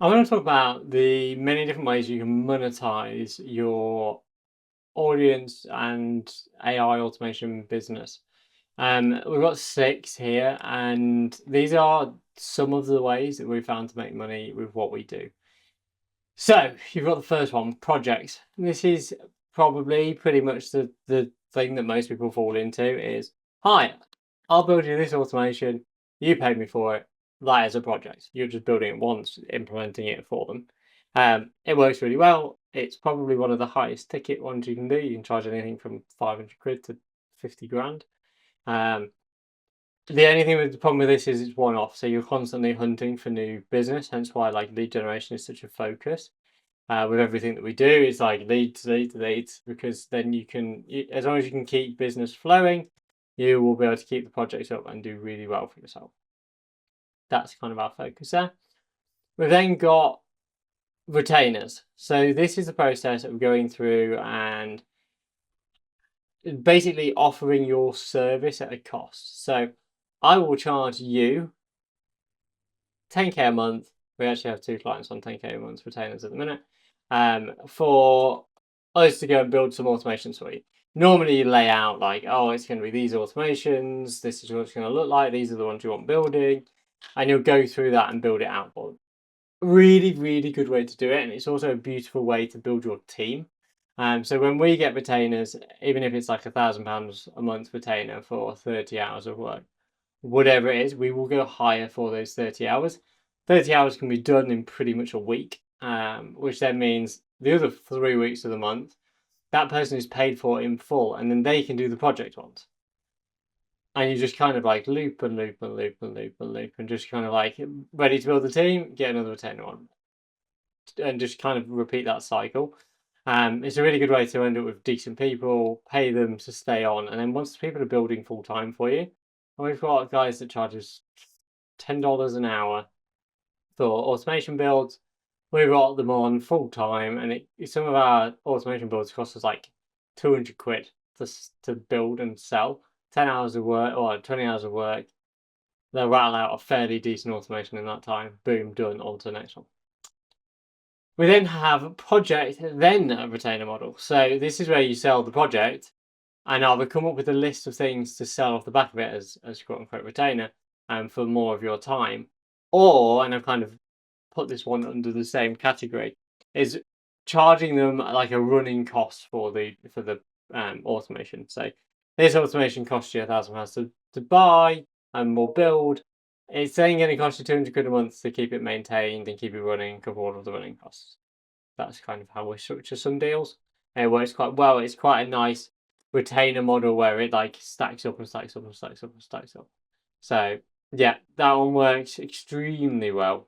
I want to talk about the many different ways you can monetize your audience and AI automation business. We've got 6 here, and these are some of the ways that we've found to make money with what we do. So you've got the first one, projects. This is probably pretty much the thing that most people fall into is, hi, I'll build you this automation, you pay me for it. That is a project. You're just building it once, implementing it for them. It works really well. It's probably one of the highest ticket ones you can do. You can charge anything from 500 quid to 50 grand. Um, the only thing with the problem with this is it's one off. So you're constantly hunting for new business, hence why like lead generation is such a focus. With everything that we do, it's like leads, because then you can, as long as you can keep business flowing, you will be able to keep the project up and do really well for yourself. That's kind of our focus there. We've then got retainers. So this is the process of going through and basically offering your service at a cost. So I will charge you 10k a month. We actually have 2 clients on 10k a month retainers at the minute, for us to go and build some automations for you. Normally you lay out like, oh, it's going to be these automations, this is what it's going to look like, these are the ones you want building, and you'll go through that and build it out for them. Really, really good way to do it, and it's also a beautiful way to build your team. So when we get retainers, even if it's like £1,000 a month retainer for 30 hours of work, whatever it is, we will go higher for those 30 hours. 30 hours can be done in pretty much a week, which then means the other 3 weeks of the month, that person is paid for in full, and then they can do the project ones. And you just kind of like loop and loop and loop and loop and loop, and just kind of like ready to build the team, get another retainer on, and just kind of repeat that cycle. It's a really good way to end up with decent people, pay them to stay on, and then once the people are building full time for you, and we've got guys that charges $10 an hour for automation builds. We've got them on full time, and some of our automation builds cost us like 200 quid to build and sell. 10 hours of work or 20 hours of work, they'll rattle out a fairly decent automation in that time. Boom, done, on to the next one. We then have project, then a retainer model. So this is where you sell the project, and I'll come up with a list of things to sell off the back of it as quote unquote retainer, for more of your time. Or, and I've kind of put this one under the same category, is charging them like a running cost for the automation. So this automation costs you £1,000 to buy and we'll build. It's saying going to cost you 200 quid a month to keep it maintained and keep it running, cover all of the running costs. That's kind of how we structure some deals. It works quite well. It's quite a nice retainer model where it like stacks up and stacks up and stacks up and stacks up. So yeah, that one works extremely well.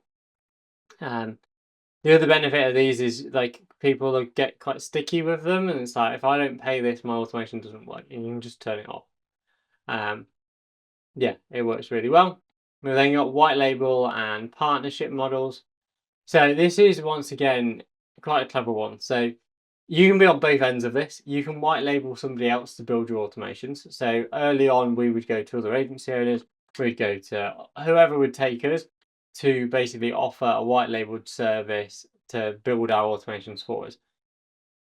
The other benefit of these is like people get quite sticky with them, and it's like, if I don't pay this, my automation doesn't work, and you can just turn it off. Yeah, it works really well. We've then got white label and partnership models. So this is once again quite a clever one. So you can be on both ends of this. You can white label somebody else to build your automations. So early on, we would go to other agency owners. We'd go to whoever would take us to basically offer a white labeled service to build our automations for us.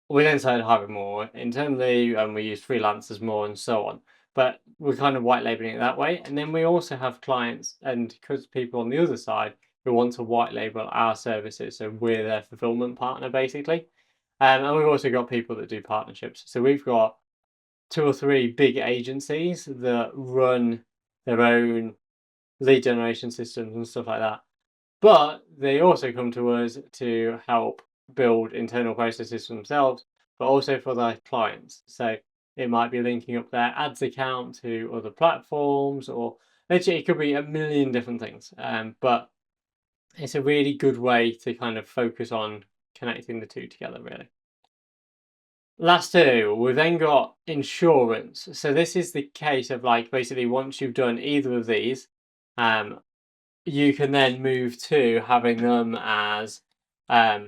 We then started hiring more internally, and we use freelancers more and so on. But we're kind of white labeling it that way. And then we also have clients and because people on the other side who want to white label our services. So we're their fulfillment partner basically. And we've also got people that do partnerships. So we've got 2 or 3 big agencies that run their own lead generation systems and stuff like that. But they also come to us to help build internal processes for themselves, but also for their clients. So it might be linking up their ads account to other platforms, or literally it could be a million different things. But it's a really good way to kind of focus on connecting the two together, really. Last 2, we've then got insurance. So this is the case of like basically once you've done either of these, you can then move to having them as pay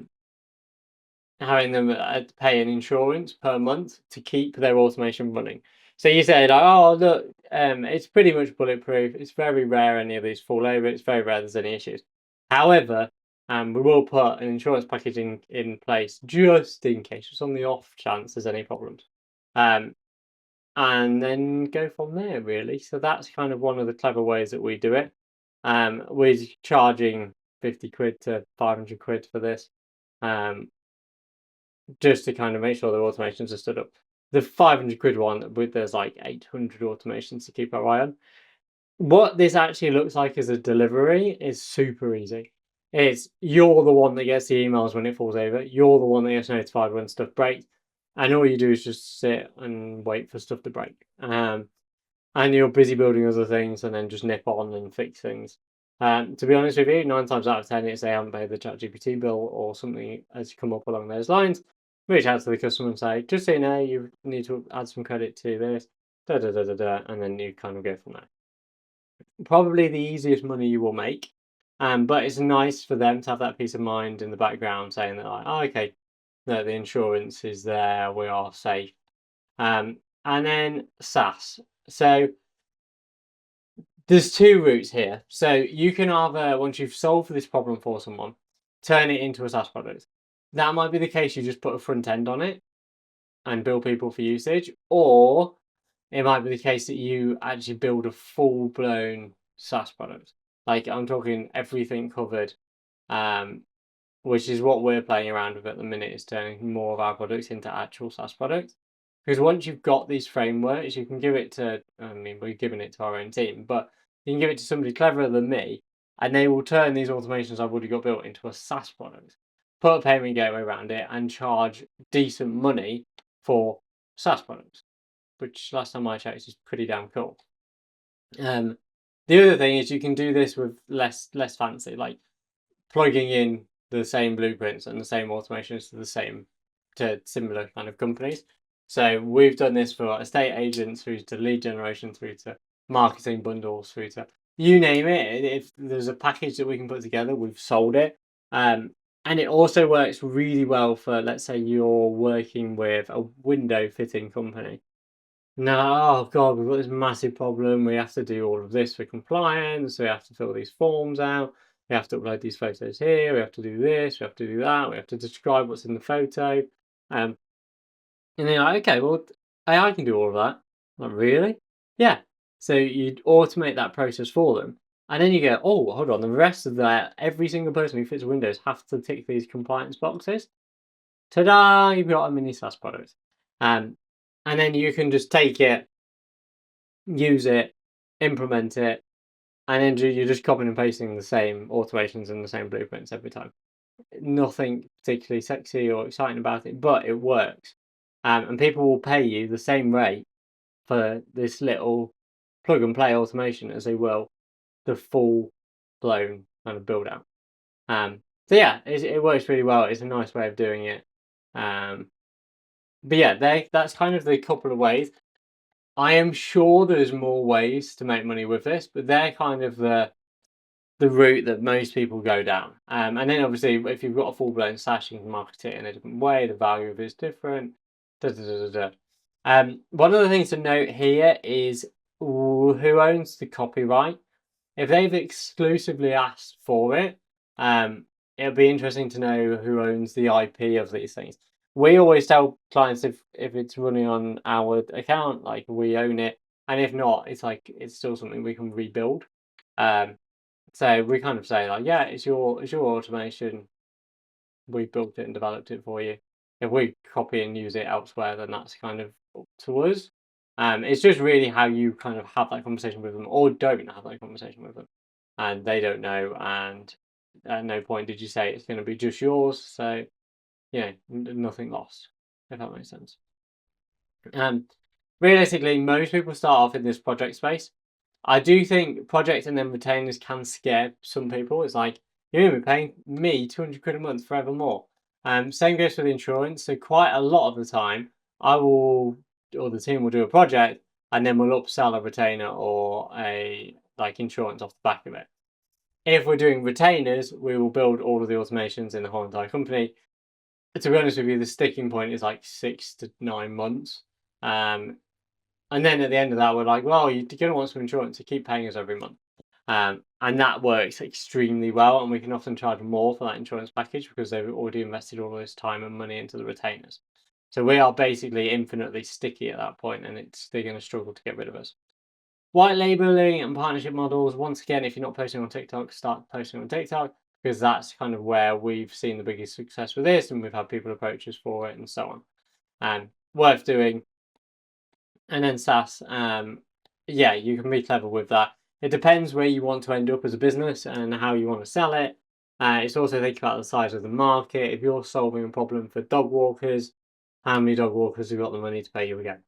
an insurance per month to keep their automation running. So you say like, oh look, it's pretty much bulletproof. It's very rare any of these fall over. It's very rare there's any issues. However, We will put an insurance package in place just in case, just on the off chance there's any problems. Um, and then go from there, really. So that's kind of one of the clever ways that we do it. We're charging 50 quid to 500 quid for this, um, just to kind of make sure the automations are stood up. The 500 quid one, there's like 800 automations to keep our eye on. What this actually looks like as a delivery is super easy. It's you're the one that gets the emails when it falls over. You're the one that gets notified when stuff breaks, and all you do is just sit and wait for stuff to break. And you're busy building other things, and then just nip on and fix things. To be honest with you, 9 times out of 10, it's they haven't paid the ChatGPT bill or something has come up along those lines. Reach out to the customer and say, just so you know, you need to add some credit to this, da da da da da, and then you kind of go from there. Probably the easiest money you will make. But it's nice for them to have that peace of mind in the background saying that, like, oh, okay, no, the insurance is there, we are safe. And then SaaS. So there's two routes here. So you can either, once you've solved this problem for someone, turn it into a SaaS product. That might be the case, you just put a front end on it and bill people for usage, or it might be the case that you actually build a full-blown SaaS product. Like I'm talking everything covered, which is what we're playing around with at the minute, is turning more of our products into actual SaaS products. Because once you've got these frameworks, you can give it to, I mean, we're giving it to our own team, but you can give it to somebody cleverer than me, and they will turn these automations I've already got built into a SaaS product, put a payment gateway around it, and charge decent money for SaaS products, which last time I checked is pretty damn cool. The other thing is you can do this with less fancy, like plugging in the same blueprints and the same automations to similar kind of companies. So we've done this for estate agents, through to lead generation, through to marketing bundles, through to you name it. If there's a package that we can put together, we've sold it. And it also works really well for, let's say you're working with a window fitting company. No, oh God, we've got this massive problem. We have to do all of this for compliance. We have to fill these forms out. We have to upload these photos here. We have to do this. We have to do that. We have to describe what's in the photo. And they're like, okay, well, AI can do all of that. Like, really? Yeah. So you automate that process for them. And then you go, oh, hold on. The rest of that, every single person who fits Windows has to tick these compliance boxes. Ta-da! You've got a mini SaaS product. And then you can just take it, use it, implement it, and then you're just copying and pasting the same automations and the same blueprints every time. Nothing particularly sexy or exciting about it, but it works. And people will pay you the same rate for this little plug and play automation as they will the full blown kind of build out. So yeah, it works really well. It's a nice way of doing it. But yeah, that's kind of the couple of ways. I am sure there's more ways to make money with this, but they're kind of the route that most people go down. And then obviously, if you've got a full blown SaaS, you can market it in a different way. The value of it is different. Da, da, da, da, da. One of the things to note here is who owns the copyright. If they've exclusively asked for it, it'll be interesting to know who owns the IP of these things. We always tell clients if it's running on our account, like we own it, and if not, it's like it's still something we can rebuild. So we kind of say like, yeah, it's your automation. We built it and developed it for you. If we copy and use it elsewhere, then that's kind of up to us. It's just really how you kind of have that conversation with them or don't have that conversation with them, and they don't know. And at no point did you say it's going to be just yours. So yeah, nothing lost, if that makes sense. Realistically, most people start off in this project space. I do think project and then retainers can scare some people. It's like, you're going to be paying me 200 quid a month forevermore. Same goes for the insurance. So quite a lot of the time, I will, or the team will do a project and then we'll upsell a retainer or a like insurance off the back of it. If we're doing retainers, we will build all of the automations in the whole entire company. To be honest with you, the sticking point is like 6 to 9 months. And then at the end of that, we're like, well, you're going to want some insurance to keep paying us every month. And And that works extremely well, and we can often charge more for that insurance package because they've already invested all this time and money into the retainers. So we are basically infinitely sticky at that point, and they're going to struggle to get rid of us. White labeling and partnership models. Once again, if you're not posting on TikTok, start posting on TikTok, because that's kind of where we've seen the biggest success with this, and we've had people approach us for it and so on. Worth doing. And then SaaS, yeah, you can be clever with that. It depends where you want to end up as a business and how you want to sell it. It's also think about the size of the market. If you're solving a problem for dog walkers, how many dog walkers have got the money to pay you again?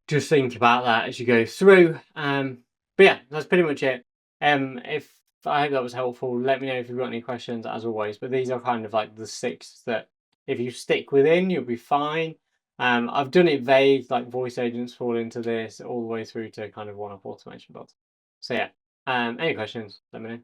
Just think about that as you go through. But yeah, that's pretty much it. If I hope that was helpful, let me know if you've got any questions as always. But these are kind of like the 6 that if you stick within, you'll be fine. I've done it vague, like voice agents fall into this all the way through to kind of one-off automation bots. So yeah, any questions, let me know.